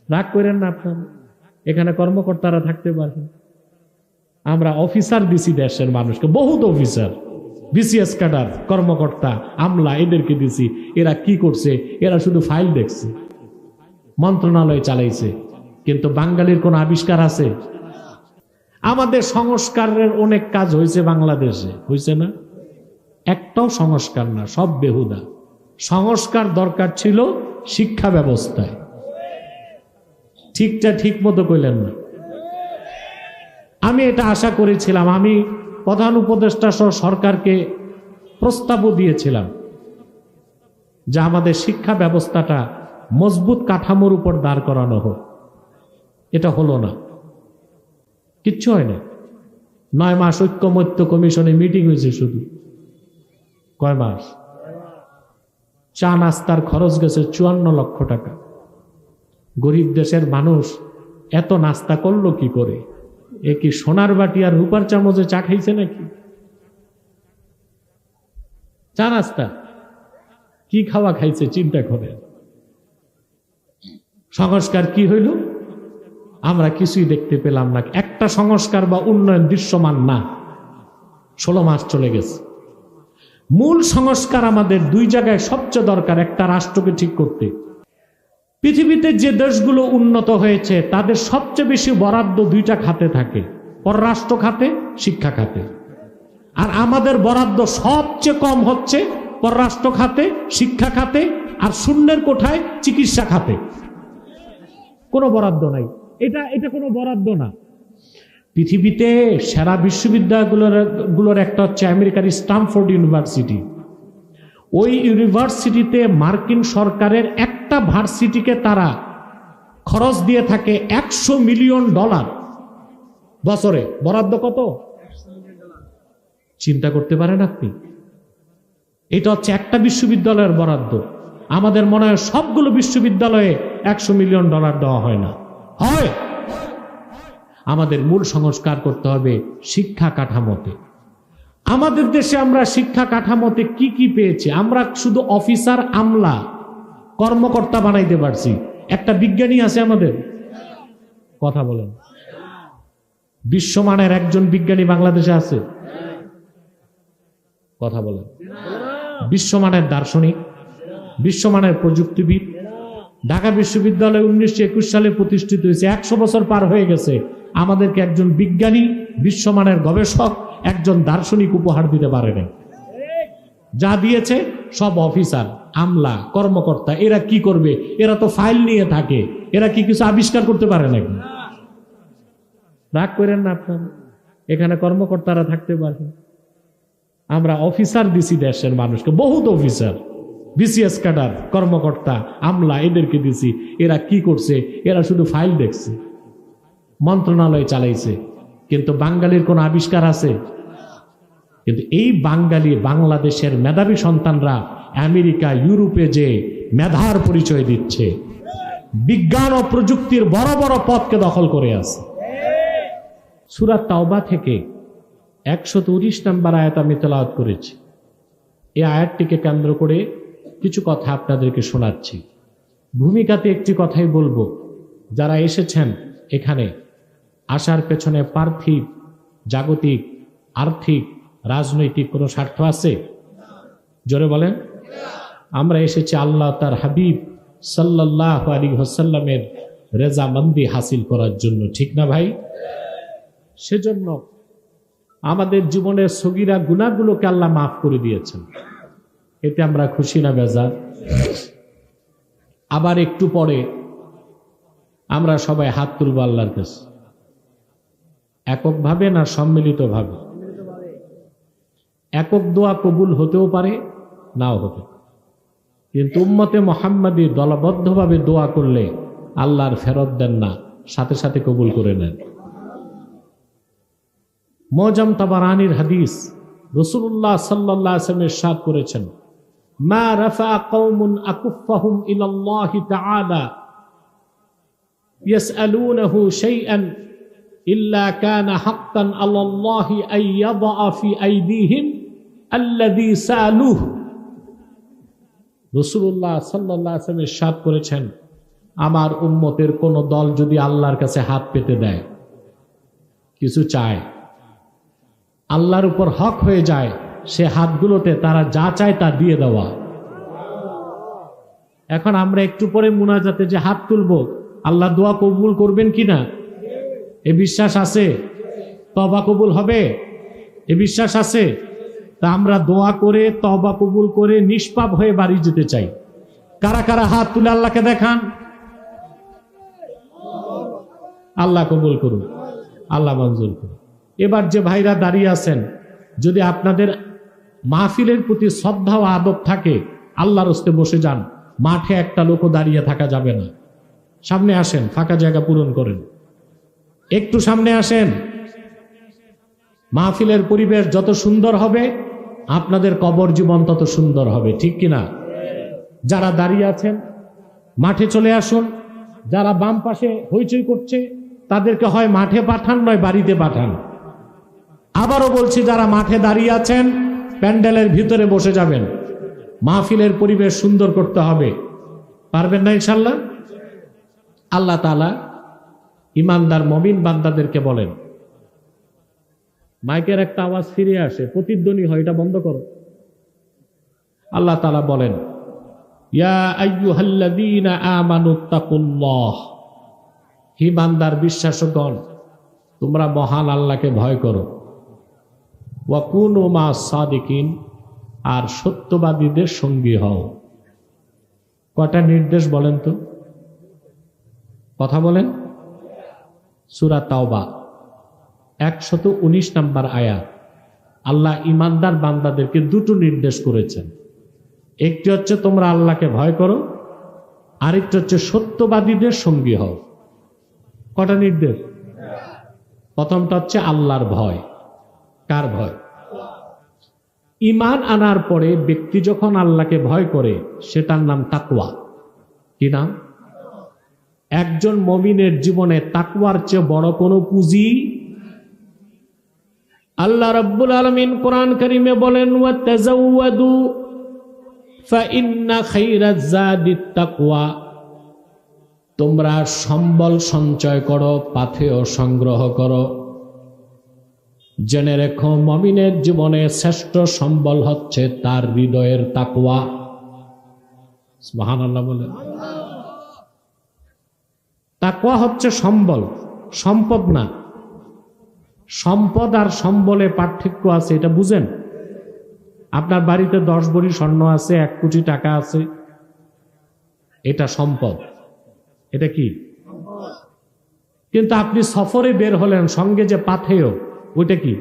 রাগ করেন না আপনারা, এখানে কর্মকর্তারা থাকতে পারবেন। আমরা অফিসার দিছি দেশের মানুষকে, বহুত অফিসার, বিসিএস ক্যাডার, কর্মকর্তা, আমলা, এদেরকে দিছি। এরা কি করছে? এরা শুধু ফাইল দেখছে, মন্ত্রণালয় চালাইছে, কিন্তু বাঙালির কোন আবিষ্কার আছে? আমাদের সংস্কারের অনেক কাজ হয়েছে বাংলাদেশে, হয়েছে না? একটাও সংস্কার না, সব বেহুদা। সংস্কার দরকার ছিল শিক্ষা ব্যবস্থায়। ঠিকটা ঠিক মতো কইলেন না। আমি এটা আশা করেছিলাম, আমি প্রধান উপদেষ্টা সহ সরকারকে প্রস্তাবও দিয়েছিলাম যে আমাদের শিক্ষা ব্যবস্থাটা মজবুত কাঠামোর উপর দাঁড় করানো হোক। এটা হলো না, কিচ্ছু হয় না। 9 মাস ঐক্যমত্য কমিশনে মিটিং হয়েছে, শুধু কয় মাস? চা নাস্তার খরচ গেছে 54 লক্ষ টাকা। গরিব দেশের মানুষ এত নাস্তা করলো কি করে? এ কি সোনার বাটি আর রূপার চামচে চা খাইছে নাকি? চা নাস্তা কি খাওয়া খাইছে চিন্তা করে। সংস্কার কি হইল? আমরা কিছুই দেখতে পেলাম না। একটা সংস্কার বা উন্নয়ন দৃশ্যমান না। 16 মাস চলে গেছে। মূল সংস্কার আমাদের দুই জায়গায় সবচেয়ে দরকার। একটা, রাষ্ট্রকে ঠিক করতে। পৃথিবীতে যে দেশগুলো উন্নত হয়েছে তাদের সবচেয়ে বেশি বরাদ্দ দুইটা খাতে থাকে, পররাষ্ট্র খাতে, শিক্ষা খাতে। আর আমাদের বরাদ্দ সবচেয়ে কম হচ্ছে পররাষ্ট্র খাতে, শিক্ষা খাতে, আর শূন্যের কোঠায় চিকিৎসা খাতে। কোনো বরাদ্দ নাই। এটা কোনো বরাদ্দ না। পৃথিবীতে সেরা বিশ্ববিদ্যালয়গুলোর একটা হচ্ছে আমেরিকার স্ট্যানফোর্ড ইউনিভার্সিটি। ওই ইউনিভার্সিটিতে মার্কিন সরকারের একটা ভার্সিটিকে তারা খরচ দিয়ে থাকে $100 মিলিয়ন বছরে। বরাদ্দ কত? চিন্তা করতে পারেন আপনি? এটা হচ্ছে একটা বিশ্ববিদ্যালয়ের বরাদ্দ। আমাদের মনে হয় সবগুলো বিশ্ববিদ্যালয়ে $100 মিলিয়ন দেওয়া হয় না। হয়। আমাদের মূল সংস্কার করতে হবে শিক্ষা কাঠামোতে। আমাদের দেশে আমরা শিক্ষা কাঠামোতে কি কি পেয়েছি? আমরা শুধু অফিসার, আমলা, কর্মকর্তা বানাইতে পারছি। একটা বিজ্ঞানী আছে আমাদের? কথা বলেন। বিশ্বমানের একজন বিজ্ঞানী বাংলাদেশে আছে? কথা বলেন। বিশ্বমানের দার্শনিক, বিশ্বমানের প্রযুক্তিবিদ। ঢাকা বিশ্ববিদ্যালয় 1921 সালে প্রতিষ্ঠিত হয়েছে। 100 বছর পার হয়ে গেছে। আমাদেরকে একজন বিজ্ঞানী, বিশ্বমানের গবেষক, একজন দার্শনিক উপহার দিতে পারে না। যা দিয়েছে সব অফিসার, আমলা, কর্মকর্তা। এরা কি করবে? এরা তো ফাইল নিয়ে থাকে। এরা কি কিছু আবিষ্কার করতে পারে নাকি? রাগ করেন না আপনারা, এখানে কর্মকর্তারা থাকতে পারে। আমরা অফিসার দিছি দেশের মানুষকে, বহুত অফিসার, বিসিএস ক্যাডার, কর্মকর্তা, আমলা, এদেরকে দিছি। এরা কি করছে? এরা শুধু ফাইল দেখছে, মন্ত্রণালয় চালাইছে, কিন্তু বাঙালির কোন আবিষ্কার আছে? কিন্তু এই বাংলাদেশের মেধাবী সন্তানরা আমেরিকা, ইউরোপে যে মেধার পরিচয় দিচ্ছে, বিজ্ঞান ও প্রযুক্তির বড় বড় পদকে দখল করে আছে। সূরা তাওবা থেকে 119 নম্বর আয়াত আমি তেলাওয়াত করেছি। এই আয়াতটিকে কেন্দ্র করে কিছু কথা আপনাদেরকে শোনাচ্ছি। ভূমিকাতে একটি কথাই বলবো, যারা এসেছেন এখানে, আসার পেছনে পার্থিব, জাগতিক, আর্থিক, রাজনৈতিক কোনো স্বার্থ আছে? জোরে বলেন। আমরা এসেছি আল্লাহ তার হাবিব সাল্লাল্লাহু আলাইহি ওয়াসাল্লামের রেজামন্দি হাসিল করার জন্য, ঠিক না ভাই? সেজন্য আমাদের জীবনের সগীরা গুনাহগুলোকে আল্লাহ মাফ করে দিয়েছেন। এতে আমরা খুশি না বেজার? আবার একটু পরে আমরা সবাই হাত তুলব আল্লাহর কাছে, এককভাবে না সম্মিলিতভাবে? একক দোয়া কবুল হতেও পারে, নাও হতে পারে, কিন্তু উম্মতে মুহাম্মাদি দলবদ্ধভাবে দোয়া করলে আল্লাহর ফেরত দেন না, সাথে সাথে কবুল করে নেন। মুআজ্জাম তাবারানির হাদিস, রাসূলুল্লাহ সাল্লাল্লাহু আলাইহি ওয়াসাল্লাম ইরশাদ করেছেন, মা রাফা কওমুন আকুফাহুম ইলাল্লাহি তাআলা ইয়াসআলুনাহু শাইআন ইল্লা কানা হাক্কান আলাল্লাহি আন ইয়াদা ফি আইদিহিম আল্লাযী সালুহু। রাসূলুল্লাহ সাল্লাল্লাহু আলাইহি ওয়াসাল্লাম ইরশাদ করেছেন, আমার উম্মতের কোন দল যদি আল্লাহর কাছে হাত পেতে দেয়, কিছু চায়, আল্লাহর উপর হক হয়ে যায়, সে হাতগুলোতে তারা যা চায় তা দিয়ে দেওয়া। এখন আমরা একটু পরে মুনাজাতে যে হাত তুলবো, আল্লাহ দোয়া কবুল করবেন কিনা এ বিশ্বাস আছে? তওবা কবুল হবে এ বিশ্বাস আছে? তা আমরা দোয়া করে তওবা কবুল করে নিষ্পাপ হয়ে বাড়ি যেতে চাই। কারা কারা হাত তুলে আল্লাহকে দেখান? আল্লাহ কবুল করুন, আল্লাহ মঞ্জুর করুন। এবার যে ভাইরা দাঁড়িয়ে আছেন, যদি আপনাদের মাহফিলের প্রতি শ্রদ্ধা ও আদব থাকে, আল্লাহর হস্তে বসে যান। মাঠে একটা লোকও দাঁড়িয়ে থাকা যাবে না। সামনে আসেন, ফাঁকা জায়গা পূরণ করেন। একটু সামনে আসেন। মাহফিলের পরিবেশ যত সুন্দর হবে, আপনাদের কবর জীবন তত সুন্দর হবে, ঠিক কিনা? যারা দাঁড়িয়ে আছেন মাঠে চলে আসুন। যারা বাম পাশে হইচই করছে, তাদেরকে হয় মাঠে পাঠান, নয় বাড়িতে পাঠান। আবারও বলছি, যারা মাঠে দাঁড়িয়ে আছেন, প্যান্ডেলের ভিতরে বসে যাবেন। মাহফিলের পরিবেশ সুন্দর করতে হবে। পারবেন না ইনশাল্লাহ? আল্লাহ তাআলা ইমানদার মুমিন বান্দাদেরকে বলেন, মাইকের একটা আওয়াজ ফিরে আসে, প্রতিধ্বনি হয়, এটা বন্ধ করো। আল্লাহ তাআলা বলেন, ইয়া আইয়ুহাল্লাযীনা আমানুত্তাকুল্লাহ, হে বান্দার বিশ্বাসগণ, তোমরা মহান আল্লাহকে ভয় করো। ওয়া কুনু মা'আস সাদিকিন, আর সত্যবাদীদের সঙ্গী হও। কয়টা নির্দেশ বলেন তো? কথা বলেন। সূরা তাওবা 119 নম্বর আয়াত। আল্লাহ ইমানদার বান্দাদেরকে দুটো নির্দেশ করেছেন। একটি হচ্ছে তোমরা আল্লাহকে ভয় করো, আরেকটি হচ্ছে সত্যবাদীদের সঙ্গী হও। কটা নির্দেশ? প্রথমটা হচ্ছে আল্লাহর ভয়। কার ভয়? ঈমান আনার পরে ব্যক্তি যখন আল্লাহকে ভয় করে, সেটার নাম তাকওয়া। কি নাম? একজন মুমিনের জীবনে তাকওয়ার চেয়ে বড় কোনো পুঁজি। আল্লাহ রাব্বুল আলামিন কোরআন কারীমে বলেন, ওয়া তাযাওয়াদু ফাইন্না খায়রাজ যাদিত তাকওয়া, তোমরা সম্বল সঞ্চয় করো, পাথেয় সংগ্রহ করো। জেনে রেখো, মুমিনের জীবনে শ্রেষ্ঠ সম্বল হচ্ছে তার হৃদয়ের তাকওয়া। সুবহানাল্লাহ বলেন। তাকওয়া হচ্ছে সম্বল, সম্পদ না। সম্পদ আর সম্বলে পার্থক্য আছে, এটা বুঝেন? আপনার বাড়িতে 10 ভরি স্বর্ণ আছে, 1 কোটি টাকা আছে, এটা সম্পদ। এটা কি? কিন্তু আপনি সফরে বের হলেন, সঙ্গে যে পাথেয়, ওইটা কি?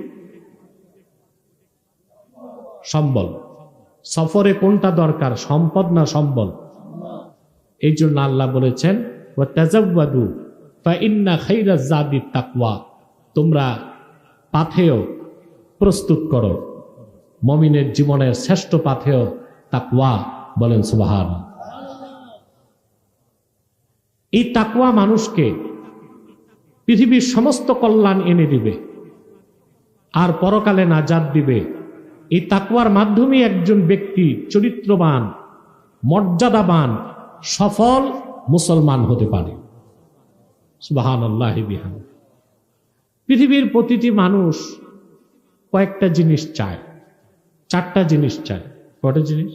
সম্বল। সফরে কোনটা দরকার, সম্পদ না সম্বল? এই জন্য আল্লাহ বলেছেন, ওয়া তাযাওয়াদু ফাইন্না খায়রাজ যাদিত তাকওয়া, তোমরা পাথেয় প্রস্তুত করো। মুমিনের জীবনের শ্রেষ্ঠ পাথেয় তাকওয়া। বলেন সুবহানাল্লাহ। এই তাকওয়া মানুষকে পৃথিবীর সমস্ত কল্যাণ এনে দিবে আর পরকালে নাজাত দিবে। এই তাকওয়ার মাধ্যমে একজন ব্যক্তি চরিত্রবান, মর্যাদাবান, সফল মুসলমান হতে পারে। সুবহানাল্লাহি বিহামদিহি। পৃথিবীর প্রতিটি মানুষ কয়েকটা জিনিস চায়, 4টা জিনিস চায়। কয়টা জিনিস?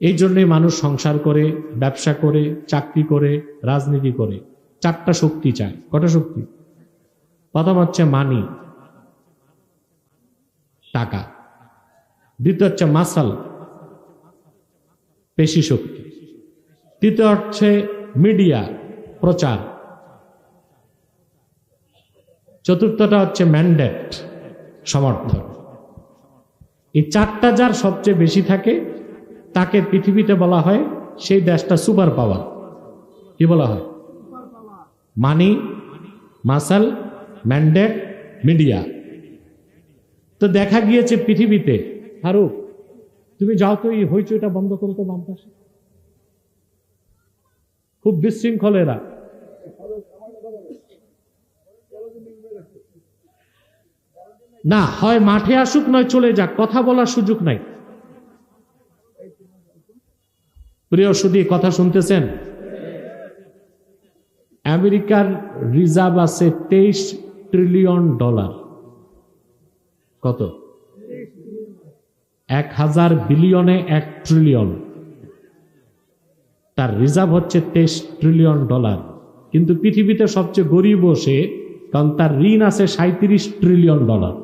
এই জন্যই মানুষ সংসার করে, ব্যবসা করে, চাকরি করে, রাজনীতি করে। 4টা শক্তি চায়। কয়টা শক্তি? প্রথম হচ্ছে মানি, টাকা। দ্বিতীয় হচ্ছে মাসাল, পেশি শক্তি। তৃতীয় হচ্ছে মিডিয়া, প্রচার। চতুর্থটা হচ্ছে ম্যান্ডেট, সমর্থন। এই 4টা যার সবচেয়ে বেশি থাকে, তাকে পৃথিবীতে বলা হয়, সেই দেশটা সুপার পাওয়ার। কি বলা হয়? মানি, মাসাল, ম্যান্ডেট, মিডিয়া। তো দেখা গিয়েছে পৃথিবীতে, ফারুক তুমি যাও তো, এই হইচইটা বন্ধ করো তো বাম পাশে, খুব বিশৃঙ্খল এরা। না হয় মাঠে আসুক, নয় চলে যাক, কথা বলার সুযোগ নাই। প্রিয় সুধী, কথা শুনতেছেন? আমেরিকার রিজার্ভ আছে 23 ট্রিলিয়ন ডলার। কত? 1000 বিলিয়নে 1 ট্রিলিয়ন। তার রিজার্ভ হচ্ছে 23 ট্রিলিয়ন ডলার। কিন্তু পৃথিবীতে সবচেয়ে গরিব সে, কারণ তার ঋণ আছে 37 ট্রিলিয়ন ডলার।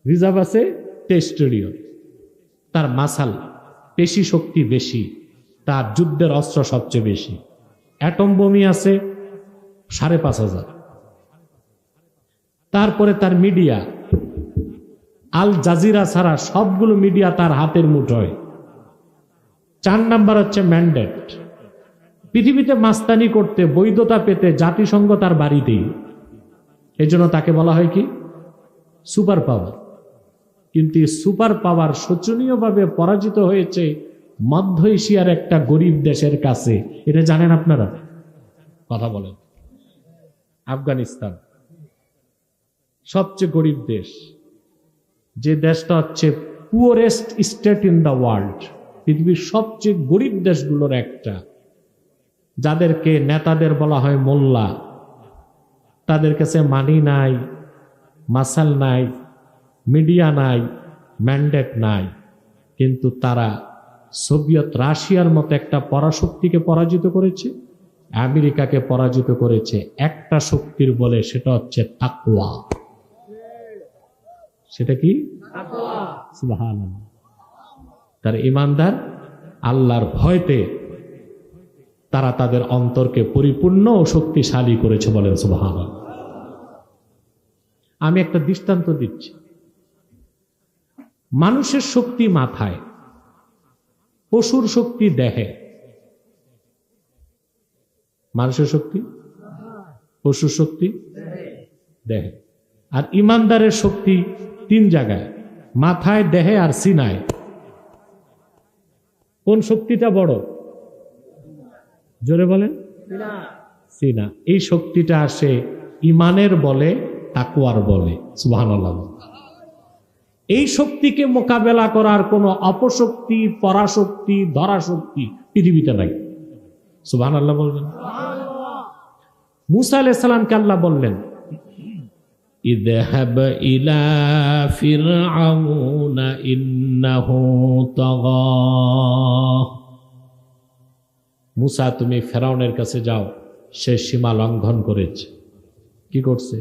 রিজার্ভ আছে 23 ট্রিলিয়ন। তার মাসাল পেশি শক্তি বেশি, তার যুদ্ধের অস্ত্র সবচেয়ে বেশি। অ্যাটম বোমি আছে 5,500। তারপরে তার মিডিয়া, আল জাজিরা ছাড়া সবগুলো মিডিয়া তার হাতের মুঠোয়। 4 নাম্বার হচ্ছে ম্যান্ডেট। পৃথিবীতে মাস্তানি করতে, বৈধতা পেতে জাতিসংঘ তার বাড়িতেই। এই জন্য তাকে বলা হয় কি? Super power. কিন্তু সুপার পাওয়ার শোচনীয়ভাবে পরাজিত হয়েছে মধ্য এশিয়ার একটা গরিব দেশের কাছে। এটা জানেন আপনারা? কথা বলেন। আফগানিস্তান সবচেয়ে গরিব দেশ, যে দেশটা হচ্ছে poorest state in the world, পৃথিবীর সবচেয়ে গরিব দেশগুলোর একটা, যাদেরকে নেতাদের বলা হয় মোল্লা। তাদের কাছে মানি নাই, মাসাল নাই, মিডিয়া নাই, ম্যান্ডেট নাই, কিন্তু তারা সোভিয়েত রাশিয়ার মতো একটা পরাশক্তিকে পরাজিত করেছে, আমেরিকাকে পরাজিত করেছে একটা শক্তির বলে, সেটা হচ্ছে তাকওয়া। সেটা কি? সুবহানাল্লাহ। তার ঈমানদার আল্লাহর ভয়তে তারা তাদের অন্তরকে পরিপূর্ণ ও শক্তিশালী করেছে, বলেন সুবহানাল্লাহ। আমি একটা দৃষ্টান্ত দিচ্ছি। মানুষের শক্তি মাথায়, পশুর শক্তি দেহে। মানুষের শক্তি, পশুর শক্তি দেহে। আর ইমানদারের শক্তি 3 জায়গায়, মাথায়, দেহে আর সিনায়। কোন শক্তিটা বড়? জোরে বলেন। সিনা। এই শক্তিটা আসে ইমানের বলে, তাকওয়ার বলে। সুবহানাল্লাহ। এই শক্তিকে মোকাবেলা করার কোন অপশক্তি, পরাশক্তি, ধরাশক্তি পৃথিবীতে নাই। সুবহানাল্লাহ বলবেন। মুসা আলাইহিস সালামকে আল্লাহ বললেন, ইযহাব ইলা ফিরআউনা ইন্নাহু তাগা। মুসা, তুমি ফেরাউনের কাছে যাও, সে সীমা লঙ্ঘন করেছে। কি করছে?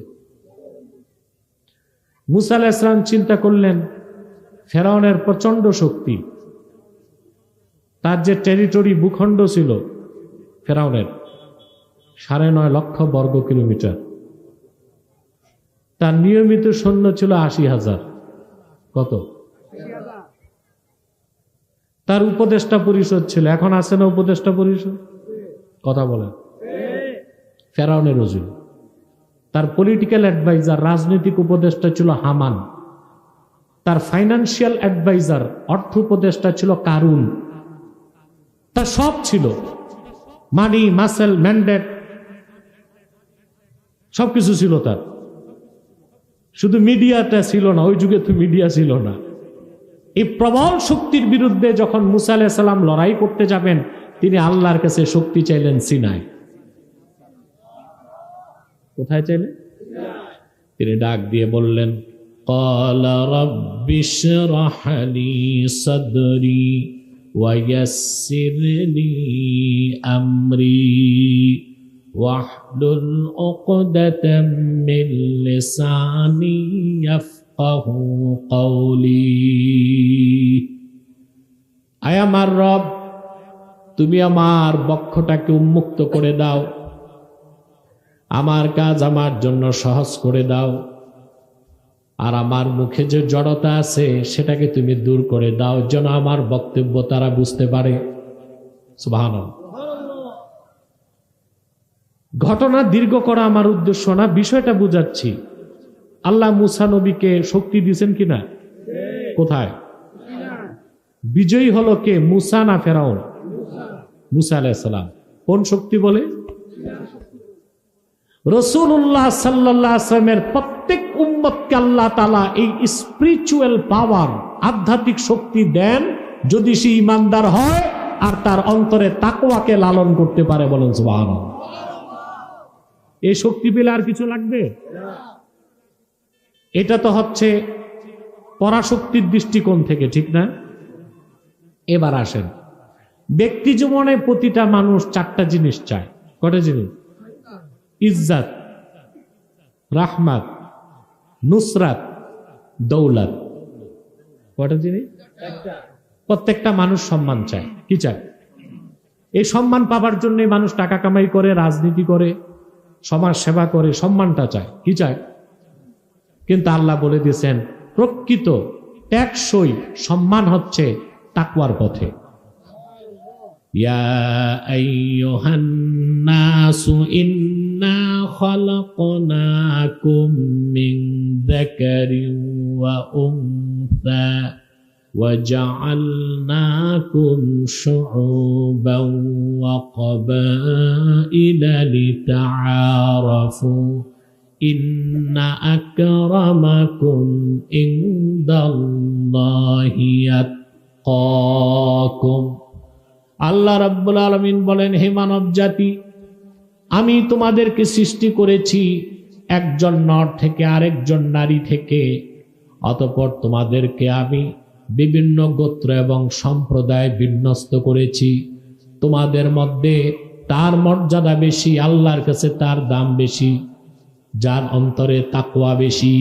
মুসা আলাইহিস সালাম চিন্তা করলেন, ফেরাউনের প্রচন্ড শক্তি, তার যে টেরিটরি, ভূখণ্ড ছিল ফেরাউনের 9.5 লক্ষ বর্গ কিলোমিটার, তার নিয়মিত সৈন্য ছিল 80,000। কত? তার উপদেষ্টা পরিষদ ছিল। এখন আছে না উপদেষ্টা পরিষদ? কথা বলেন। ফেরাউনের ওজুর। তার পলিটিক্যাল অ্যাডভাইজার, রাজনৈতিক উপদেষ্টা ছিল হামান। তার ফাইন্যান্সিয়াল অ্যাডভাইজার, অর্থ উপদেষ্টা ছিল কারুন। তার সব ছিল, মানি, মাসেল, ম্যান্ডেট, সবকিছু ছিল তার। শুধু মিডিয়াটা ছিল না, ওই যুগে তো মিডিয়া ছিল না। এই প্রবল শক্তির বিরুদ্ধে যখন মুসা আলাইহিস সালাম লড়াই করতে যাবেন, তিনি আল্লাহর কাছে শক্তি চাইলেন সিনায়। কোথায় চাইলেন? তিনি ডাক দিয়ে বললেন, ক্বালা রাব্বি ইশরাহ লি সাদরি ওয়া ইয়াসসির লি আমরি ওয়াহলুল উকদাতাম মিন লিসানি ইয়াফকাহু কওলি। আয় আমার রব, তুমি আমার বক্ষটাকে উন্মুক্ত করে দাও, আমার কাজ আমার জন্য সহজ করে দাও, আর আমার মুখে যে জড়তা আছে সেটাকে তুমি দূর করে দাও, যেন আমার বক্তব্য তারা বুঝতে পারে। সুবহানাল্লাহ। ঘটনা দীর্ঘ করা আমার উদ্দেশ্য না, বিষয়টা বুঝাচ্ছি। আল্লাহ মুসা নবীকে শক্তি দিয়েছেন কিনা? কোথায়? বিজয়ী হলো কে? মুসা না ফেরাউন? মুসা আলাইহিস সালাম। কোন শক্তি বলে? রাসূলুল্লাহ সাল্লাল্লাহু আলাইহি ওয়াসাল্লামের প্রত্যেক উম্মতকে আল্লাহ তাআলা এই স্পিরিচুয়াল পাওয়ার, আধ্যাত্মিক শক্তি দেন যদি সে ঈমানদার হয় আর তার অন্তরে তাকওয়াকে লালন করতে পারে। বলেন সুবহানাল্লাহ। এই শক্তি পেলে আর কিছু লাগবে? এটা তো হচ্ছে পরাশক্তির দৃষ্টিকোণ থেকে, ঠিক না? এবার আসেন, ব্যক্তি জীবনে প্রতিটা মানুষ চারটা জিনিস চায়। কটা জিনিস? ইজ্জত, রাহমাত, নুসরাত, দৌলত। কটা জিনিস? প্রত্যেকটা মানুষ সম্মান চায়। কি চায়? এই সম্মান পাবার জন্য মানুষ টাকা কামাই করে, রাজনীতি করে, সমাজ সেবা করে, সম্মানটা চায়। কি চায়? কিন্তু আল্লাহ বলে দিয়েছেন প্রকৃত টেকসই সম্মান হচ্ছে তাকওয়ার পথে। ইয়া আইয়ুহান নাসু ইন্না খালাকনাকুম মিন যাকারিন ওয়া উনসা ওয়া জাআলনাকুম শুউবান ওয়া ক্বাবাইলা লিতাআরাফু ইন্না আকরামাকুম ইনদাল্লাহি আতকাকুম। আল্লাহ রাব্বুল আলামিন বলেন, হে মানব জাতি, আমি তোমাদেরকে সৃষ্টি করেছি একজন নর থেকে, আরেকজন নারী থেকে। অতঃপর তোমাদেরকে আমি বিভিন্ন গোত্র এবং সম্প্রদায় বিন্যস্ত করেছি। তোমাদের মধ্যে তার মর্যাদা বেশি, আল্লাহর কাছে তার দাম বেশি, যার অন্তরে তাকওয়া বেশি।